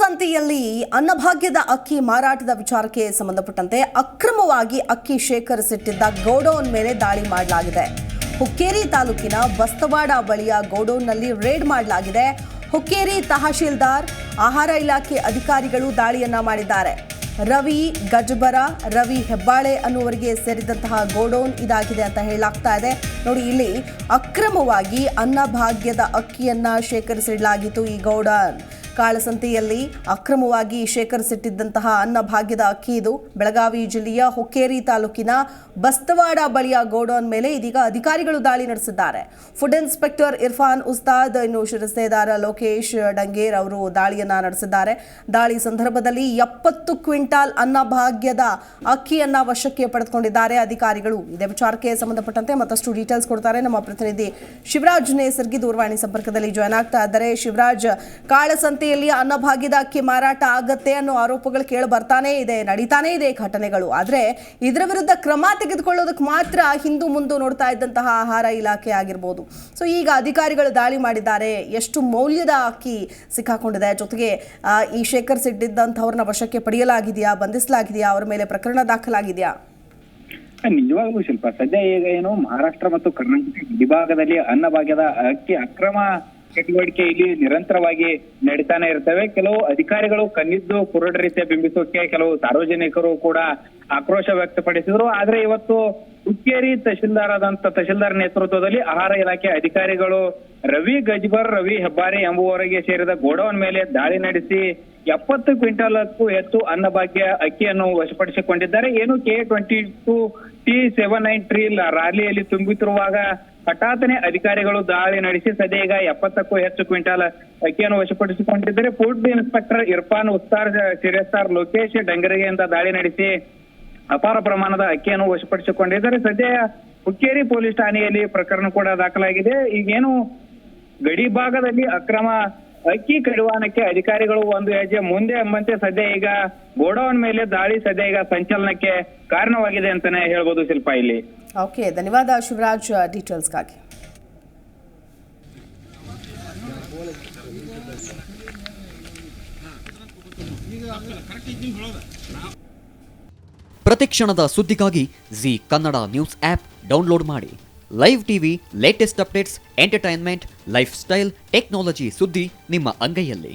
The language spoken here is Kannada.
ಕಾಳಸಂತೆಯಲ್ಲಿ ಅನ್ನಭಾಗ್ಯದ ಅಕ್ಕಿ ಮಾರಾಟದ ವಿಚಾರಕ್ಕೆ ಸಂಬಂಧಪಟ್ಟಂತೆ ಅಕ್ರಮವಾಗಿ ಅಕ್ಕಿ ಶೇಖರಿಸಿಟ್ಟಿದ್ದ ಗೋಡೌನ್ ಮೇಲೆ ದಾಳಿ ಮಾಡಲಾಗಿದೆ. ಹುಕ್ಕೇರಿ ತಾಲೂಕಿನ ಬಸ್ತವಾಡ ಬಳಿಯ ಗೋಡೌನ್ನಲ್ಲಿ ರೇಡ್ ಮಾಡಲಾಗಿದೆ. ಹುಕ್ಕೇರಿ ತಹಶೀಲ್ದಾರ್, ಆಹಾರ ಇಲಾಖೆ ಅಧಿಕಾರಿಗಳು ದಾಳಿಯನ್ನ ಮಾಡಿದ್ದಾರೆ. ರವಿ ಗಜಬರ, ರವಿ ಹೆಬ್ಬಾಳೆ ಅನ್ನುವರಿಗೆ ಸೇರಿದಂತಹ ಗೋಡೌನ್ ಇದಾಗಿದೆ ಅಂತ ಹೇಳಲಾಗ್ತಾ ಇದೆ. ನೋಡಿ, ಇಲ್ಲಿ ಅಕ್ರಮವಾಗಿ ಅನ್ನಭಾಗ್ಯದ ಅಕ್ಕಿಯನ್ನ ಶೇಖರಿಸಿಡಲಾಗಿತ್ತು. ಈ ಗೋಡೌನ್ ಕಾಳಸಂತೆಯಲ್ಲಿ ಅಕ್ರಮವಾಗಿ ಶೇಖರಿಸಿಟ್ಟಿದ್ದಂತಹ ಅನ್ನಭಾಗ್ಯದ ಅಕ್ಕಿ ಇದು. ಬೆಳಗಾವಿ ಜಿಲ್ಲೆಯ ಹುಕ್ಕೇರಿ ತಾಲೂಕಿನ ಬಸ್ತವಾಡ ಬಳಿಯ ಗೋಡೌನ್ ಮೇಲೆ ಇದೀಗ ಅಧಿಕಾರಿಗಳು ದಾಳಿ ನಡೆಸಿದ್ದಾರೆ. ಫುಡ್ ಇನ್ಸ್ಪೆಕ್ಟರ್ ಇರ್ಫಾನ್ ಉಸ್ತಾದ್, ಇನ್ನು ಶಿರಸ್ತೇದಾರ ಲೋಕೇಶ್ ಡಂಗೇರ್ ಅವರು ದಾಳಿಯನ್ನ ನಡೆಸಿದ್ದಾರೆ. ದಾಳಿ ಸಂದರ್ಭದಲ್ಲಿ 70 ಕ್ವಿಂಟಾಲ್ ಅನ್ನಭಾಗ್ಯದ ಅಕ್ಕಿಯನ್ನ ವಶಕ್ಕೆ ಪಡೆದುಕೊಂಡಿದ್ದಾರೆ ಅಧಿಕಾರಿಗಳು. ಇದೇ ವಿಚಾರಕ್ಕೆ ಸಂಬಂಧಪಟ್ಟಂತೆ ಮತ್ತಷ್ಟು ಡೀಟೇಲ್ಸ್ ಕೊಡ್ತಾರೆ ನಮ್ಮ ಪ್ರತಿನಿಧಿ ಶಿವರಾಜ್ ನೇಸರ್ಗಿ ದೂರವಾಣಿ ಸಂಪರ್ಕದಲ್ಲಿ ಜಾಯ್ನ್ ಆಗ್ತಾ ಇದ್ದಾರೆ. ಶಿವರಾಜ್, ಕಾಳಸಂತೆ ಅನ್ನಭಾಗ್ಯದ ಅಕ್ಕಿ ಮಾರಾಟ ಆಗತ್ತೆ ಅನ್ನೋ ಆರೋಪಗಳು ಕೇಳಿ ಬರ್ತಾನೆ ಇದೆ, ನಡೀತಾನೆ ಇದೆ ಘಟನೆಗಳು. ಆದ್ರೆ ಇದರ ವಿರುದ್ಧ ಕ್ರಮ ತೆಗೆದುಕೊಳ್ಳೋದಕ್ಕೆ ಮಾತ್ರ ಹಿಂದು ಮುಂದೆ ನೋಡ್ತಾ ಇದ್ದಂತಹ ಆಹಾರ ಇಲಾಖೆ ಆಗಿರ್ಬೋದು. ಸೊ ಈಗ ಅಧಿಕಾರಿಗಳು ದಾಳಿ ಮಾಡಿದ್ದಾರೆ. ಎಷ್ಟು ಮೌಲ್ಯದ ಅಕ್ಕಿ ಸಿಕ್ಕಾಕೊಂಡಿದೆ, ಜೊತೆಗೆ ಈ ಶೇಖರಿಸಿಟ್ಟಿದ್ದಂಥವ್ರನ್ನ ವಶಕ್ಕೆ ಪಡೆಯಲಾಗಿದೆಯಾ, ಬಂಧಿಸಲಾಗಿದೆಯಾ, ಅವರ ಮೇಲೆ ಪ್ರಕರಣ ದಾಖಲಾಗಿದೆಯಾ? ನಿಜವಾಗ್ಲೂ ಶಿಲ್ಪ, ಸದ್ಯ ಈಗ ಏನು ಮಹಾರಾಷ್ಟ್ರ ಮತ್ತು ಕರ್ನಾಟಕ ಗಡಿಭಾಗದಲ್ಲಿ ಅನ್ನಭಾಗ್ಯದ ಅಕ್ಕಿ ಅಕ್ರಮ ಚಟುವಟಿಕೆ ಇಲ್ಲಿ ನಿರಂತರವಾಗಿ ನಡೀತಾನೆ ಇರ್ತವೆ. ಕೆಲವು ಅಧಿಕಾರಿಗಳು ಕಣ್ಣಿದ್ದು ಕುರುಡ ರೀತಿಯ ಬಿಂಬಿಸೋಕೆ ಕೆಲವು ಸಾರ್ವಜನಿಕರು ಕೂಡ ಆಕ್ರೋಶ ವ್ಯಕ್ತಪಡಿಸಿದ್ರು. ಆದ್ರೆ ಇವತ್ತು ಹುಕ್ಕೇರಿ ತಹಶೀಲ್ದಾರ್ ನೇತೃತ್ವದಲ್ಲಿ ಆಹಾರ ಇಲಾಖೆ ಅಧಿಕಾರಿಗಳು ರವಿ ಗಜ್ಬರ್, ರವಿ ಹೆಬ್ಬಾರಿ ಎಂಬುವವರಿಗೆ ಸೇರಿದ ಗೋಡೌನ್ ಮೇಲೆ ದಾಳಿ ನಡೆಸಿ 70 ಕ್ವಿಂಟಾಲ್ಕ್ಕೂ ಹೆಚ್ಚು ಅನ್ನಭಾಗ್ಯ ಅಕ್ಕಿಯನ್ನು ವಶಪಡಿಸಿಕೊಂಡಿದ್ದಾರೆ. ಏನು K22 T793 ರ್ಯಾಲಿಯಲ್ಲಿ ತುಂಬುತ್ತಿರುವಾಗ ಹಠಾತ್ತನೆ ಅಧಿಕಾರಿಗಳು ದಾಳಿ ನಡೆಸಿ ಸದ್ಯ ಈಗ 70ಕ್ಕೂ ಹೆಚ್ಚು ಕ್ವಿಂಟಾಲ್ ಅಕ್ಕಿಯನ್ನು ವಶಪಡಿಸಿಕೊಂಡಿದ್ದಾರೆ. ಫುಡ್ ಇನ್ಸ್ಪೆಕ್ಟರ್ ಇರ್ಫಾನ್ ಉಸ್ತಾದ್, ಶಿರಸ್ತಾರ್ ಲೋಕೇಶ್ ಡಂಗರಿಗೆಯಿಂದ ದಾಳಿ ನಡೆಸಿ ಅಪಾರ ಪ್ರಮಾಣದ ಅಕ್ಕಿಯನ್ನು ವಶಪಡಿಸಿಕೊಂಡಿದ್ದಾರೆ. ಸದ್ಯ ಹುಕ್ಕೇರಿ ಪೊಲೀಸ್ ಠಾಣೆಯಲ್ಲಿ ಪ್ರಕರಣ ಕೂಡ ದಾಖಲಾಗಿದೆ. ಈಗೇನು ಗಡಿ ಭಾಗದಲ್ಲಿ ಅಕ್ರಮ ಅಕ್ಕಿ ಕಡಿವಾಣಕ್ಕೆ ಅಧಿಕಾರಿಗಳು ಒಂದು ಹೆಜ್ಜೆ ಮುಂದೆ ಎಂಬಂತೆ ಸದ್ಯ ಈಗ ಗೋಡೌನ್ ಮೇಲೆ ದಾಳಿ ಸದ್ಯ ಈಗ ಸಂಚಲನಕ್ಕೆ ಕಾರಣವಾಗಿದೆ ಅಂತಾನೆ ಹೇಳ್ಬೋದು ಶಿಲ್ಪ. ಇಲ್ಲಿ ಓಕೆ, ಧನ್ಯವಾದ ಶಿವರಾಜ್ ಡೀಟೇಲ್ಸ್ಗಾಗಿ. ಪ್ರತಿಕ್ಷಣದ ಸುದ್ದಿಗಾಗಿ Zee Kannada news app download ಮಾಡಿ. Live TV, latest updates, entertainment, lifestyle, technology ಸುದ್ದಿ ನಿಮ್ಮ ಅಂಗೈಯಲ್ಲಿ.